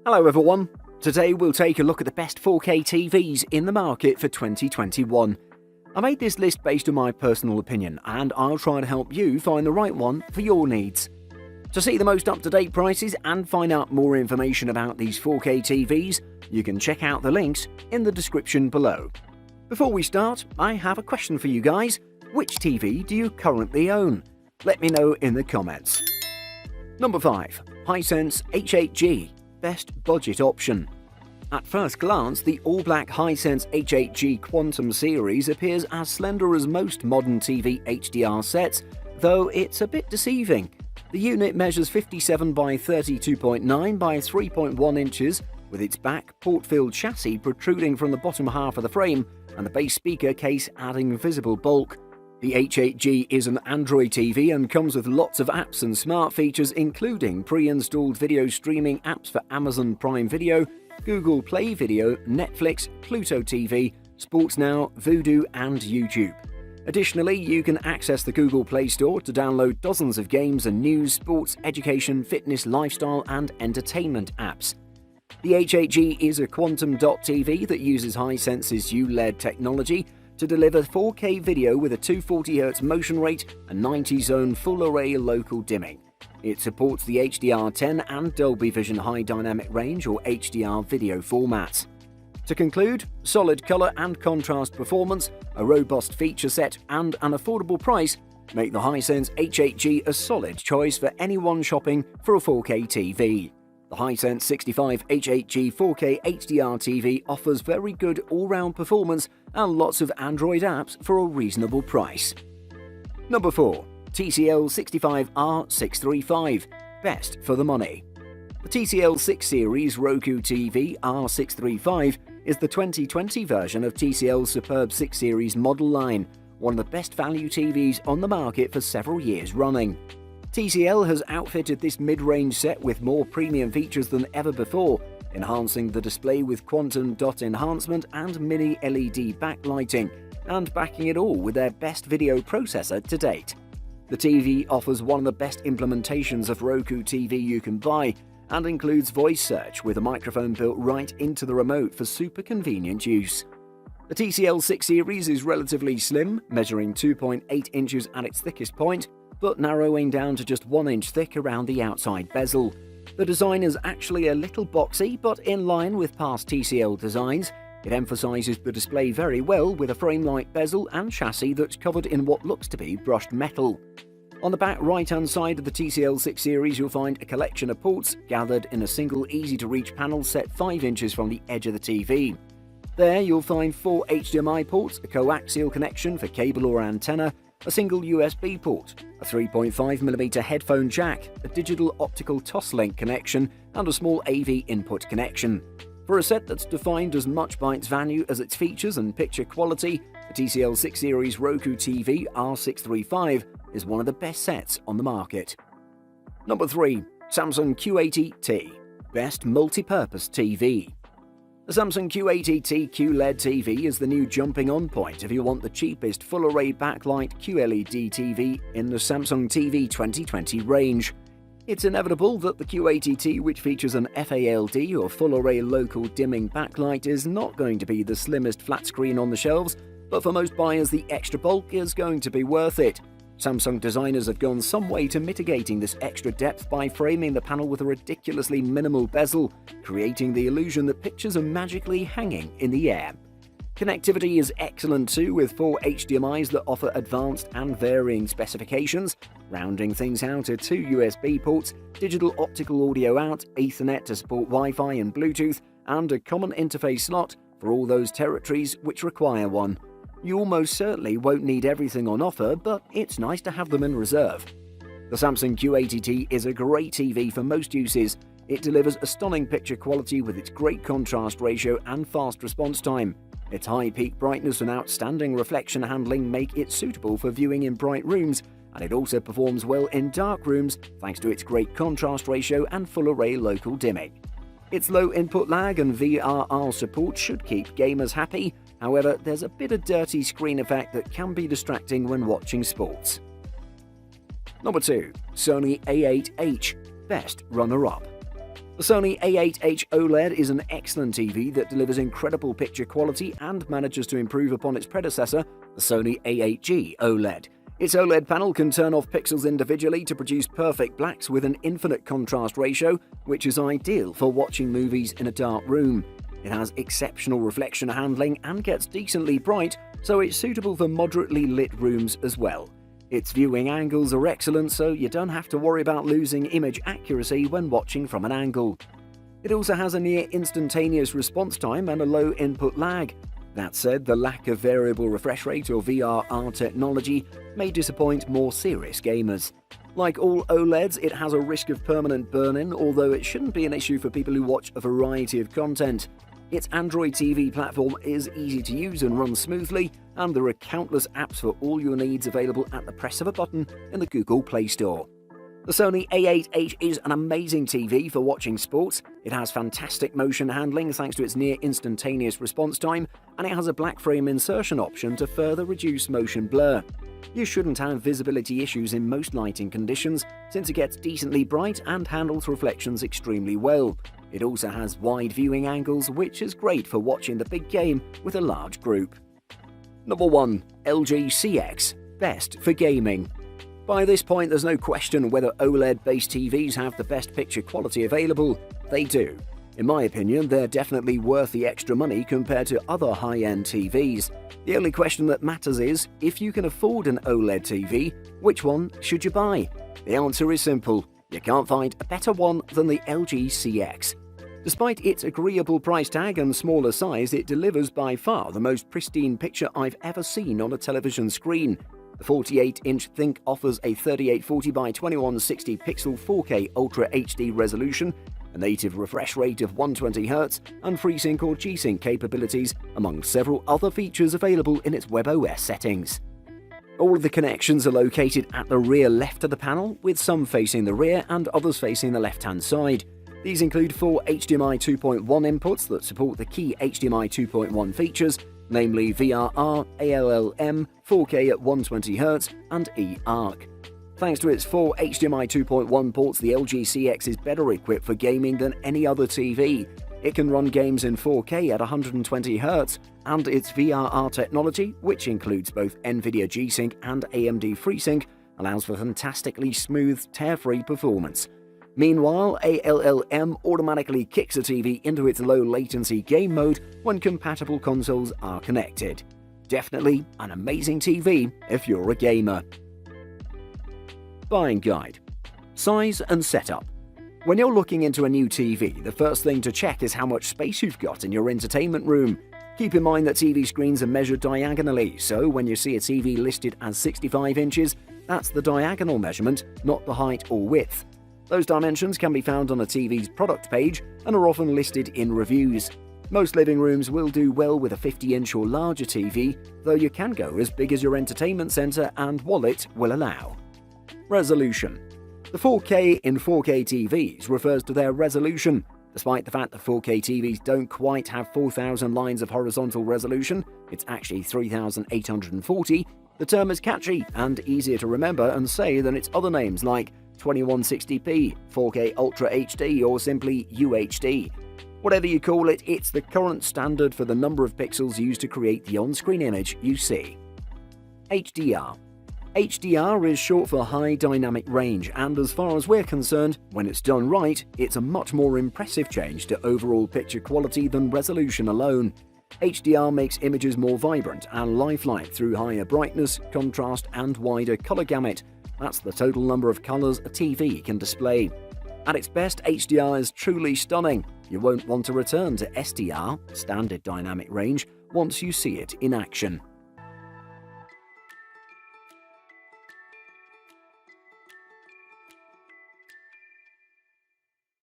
Hello everyone, today we'll take a look at the best 4K TVs in the market for 2021. I made this list based on my personal opinion and I'll try to help you find the right one for your needs. To see the most up-to-date prices and find out more information about these 4K TVs, you can check out the links in the description below. Before we start, I have a question for you guys. Which TV do you currently own? Let me know in the comments. Number 5. Hisense H8G. Best budget option. At first glance, the all-black Hisense H8G Quantum series appears as slender as most modern TV HDR sets, though it's a bit deceiving. The unit measures 57 by 32.9 by 3.1 inches, with its back port-filled chassis protruding from the bottom half of the frame and the base speaker case adding visible bulk. The H8G is an Android TV and comes with lots of apps and smart features, including pre-installed video streaming apps for Amazon Prime Video, Google Play Video, Netflix, Pluto TV, Sports Now, Vudu and YouTube. Additionally, you can access the Google Play Store to download dozens of games and news, sports, education, fitness, lifestyle and entertainment apps. The H8G is a quantum dot TV that uses Hisense's ULED technology to deliver 4K video with a 240Hz motion rate and 90-zone full-array local dimming. It supports the HDR10 and Dolby Vision High Dynamic Range or HDR video formats. To conclude, solid color and contrast performance, a robust feature set and an affordable price make the Hisense H8G a solid choice for anyone shopping for a 4K TV. The Hisense 65 H8G 4K HDR TV offers very good all-round performance and lots of Android apps for a reasonable price. Number 4. TCL 65R635. Best for the money. The TCL 6 Series Roku TV R635 is the 2020 version of TCL's superb 6 Series model line, one of the best value TVs on the market for several years running. TCL has outfitted this mid-range set with more premium features than ever before, enhancing the display with quantum dot enhancement and mini LED backlighting, and backing it all with their best video processor to date. The TV offers one of the best implementations of Roku TV you can buy, and includes voice search with a microphone built right into the remote for super convenient use. The TCL 6 Series is relatively slim, measuring 2.8 inches at its thickest point, but narrowing down to just 1 inch thick around the outside bezel. The design is actually a little boxy, but in line with past TCL designs. It emphasizes the display very well with a frame-like bezel and chassis that's covered in what looks to be brushed metal. On the back right-hand side of the TCL 6 Series, you'll find a collection of ports gathered in a single easy-to-reach panel set 5 inches from the edge of the TV. There you'll find 4 HDMI ports, a coaxial connection for cable or antenna, a single USB port, a 3.5mm headphone jack, a digital optical Toslink connection, and a small AV input connection. For a set that's defined as much by its value as its features and picture quality, the TCL 6 Series Roku TV R635 is one of the best sets on the market. Number 3. Samsung Q80T. Best multi-purpose TV. The Samsung Q80T QLED TV is the new jumping-on point if you want the cheapest full-array backlight QLED TV in the Samsung TV 2020 range. It's inevitable that the Q80T, which features an FALD or full-array local dimming backlight, is not going to be the slimmest flat screen on the shelves, but for most buyers the extra bulk is going to be worth it. Samsung designers have gone some way to mitigating this extra depth by framing the panel with a ridiculously minimal bezel, creating the illusion that pictures are magically hanging in the air. Connectivity is excellent too, with 4 HDMIs that offer advanced and varying specifications, rounding things out to 2 USB ports, digital optical audio out, Ethernet to support Wi-Fi and Bluetooth, and a common interface slot for all those territories which require one. You almost certainly won't need everything on offer, but it's nice to have them in reserve. The Samsung Q80T is a great TV for most uses. It delivers a stunning picture quality with its great contrast ratio and fast response time. Its high peak brightness and outstanding reflection handling make it suitable for viewing in bright rooms, and it also performs well in dark rooms thanks to its great contrast ratio and full-array local dimming. Its low input lag and VRR support should keep gamers happy. However, there's a bit of dirty screen effect that can be distracting when watching sports. Number 2. Sony A8H. Best runner-up. The Sony A8H OLED is an excellent TV that delivers incredible picture quality and manages to improve upon its predecessor, the Sony A8G OLED. Its OLED panel can turn off pixels individually to produce perfect blacks with an infinite contrast ratio, which is ideal for watching movies in a dark room. It has exceptional reflection handling and gets decently bright, so it's suitable for moderately lit rooms as well. Its viewing angles are excellent, so you don't have to worry about losing image accuracy when watching from an angle. It also has a near instantaneous response time and a low input lag. That said, the lack of variable refresh rate or VRR technology may disappoint more serious gamers. Like all OLEDs, it has a risk of permanent burn-in, although it shouldn't be an issue for people who watch a variety of content. Its Android TV platform is easy to use and runs smoothly, and there are countless apps for all your needs available at the press of a button in the Google Play Store. The Sony A8H is an amazing TV for watching sports. It has fantastic motion handling thanks to its near instantaneous response time, and it has a black frame insertion option to further reduce motion blur. You shouldn't have visibility issues in most lighting conditions, since it gets decently bright and handles reflections extremely well. It also has wide viewing angles, which is great for watching the big game with a large group. Number 1. LG CX. Best for gaming. By this point, there's no question whether OLED-based TVs have the best picture quality available. They do. In my opinion, they're definitely worth the extra money compared to other high-end TVs. The only question that matters is, if you can afford an OLED TV, which one should you buy? The answer is simple. You can't find a better one than the LG CX. Despite its agreeable price tag and smaller size, it delivers by far the most pristine picture I've ever seen on a television screen. The 48-inch Think offers a 3840 by 2160 pixel 4K Ultra HD resolution, a native refresh rate of 120Hz, and FreeSync or G-Sync capabilities, among several other features available in its WebOS settings. All of the connections are located at the rear left of the panel, with some facing the rear and others facing the left-hand side. These include 4 HDMI 2.1 inputs that support the key HDMI 2.1 features, namely VRR, ALLM, 4K at 120Hz, and eARC. Thanks to its 4 HDMI 2.1 ports, the LG CX is better equipped for gaming than any other TV. It can run games in 4K at 120Hz, and its VRR technology, which includes both NVIDIA G-Sync and AMD FreeSync, allows for fantastically smooth, tear-free performance. Meanwhile, ALLM automatically kicks a TV into its low-latency game mode when compatible consoles are connected. Definitely an amazing TV if you're a gamer. Buying guide. Size and setup. When you're looking into a new TV, the first thing to check is how much space you've got in your entertainment room. Keep in mind that TV screens are measured diagonally, so when you see a TV listed as 65 inches, that's the diagonal measurement, not the height or width. Those dimensions can be found on a TV's product page and are often listed in reviews. Most living rooms will do well with a 50-inch or larger TV, though you can go as big as your entertainment center and wallet will allow. Resolution. The 4K in 4K TVs refers to their resolution. Despite the fact that 4K TVs don't quite have 4,000 lines of horizontal resolution, it's actually 3,840, the term is catchy and easier to remember and say than its other names like 2160p, 4K Ultra HD, or simply UHD. Whatever you call it, it's the current standard for the number of pixels used to create the on-screen image you see. HDR. HDR is short for High Dynamic Range, and as far as we're concerned, when it's done right, it's a much more impressive change to overall picture quality than resolution alone. HDR makes images more vibrant and lifelike through higher brightness, contrast, and wider color gamut. That's the total number of colors a TV can display. At its best, HDR is truly stunning. You won't want to return to SDR, Standard Dynamic Range, once you see it in action.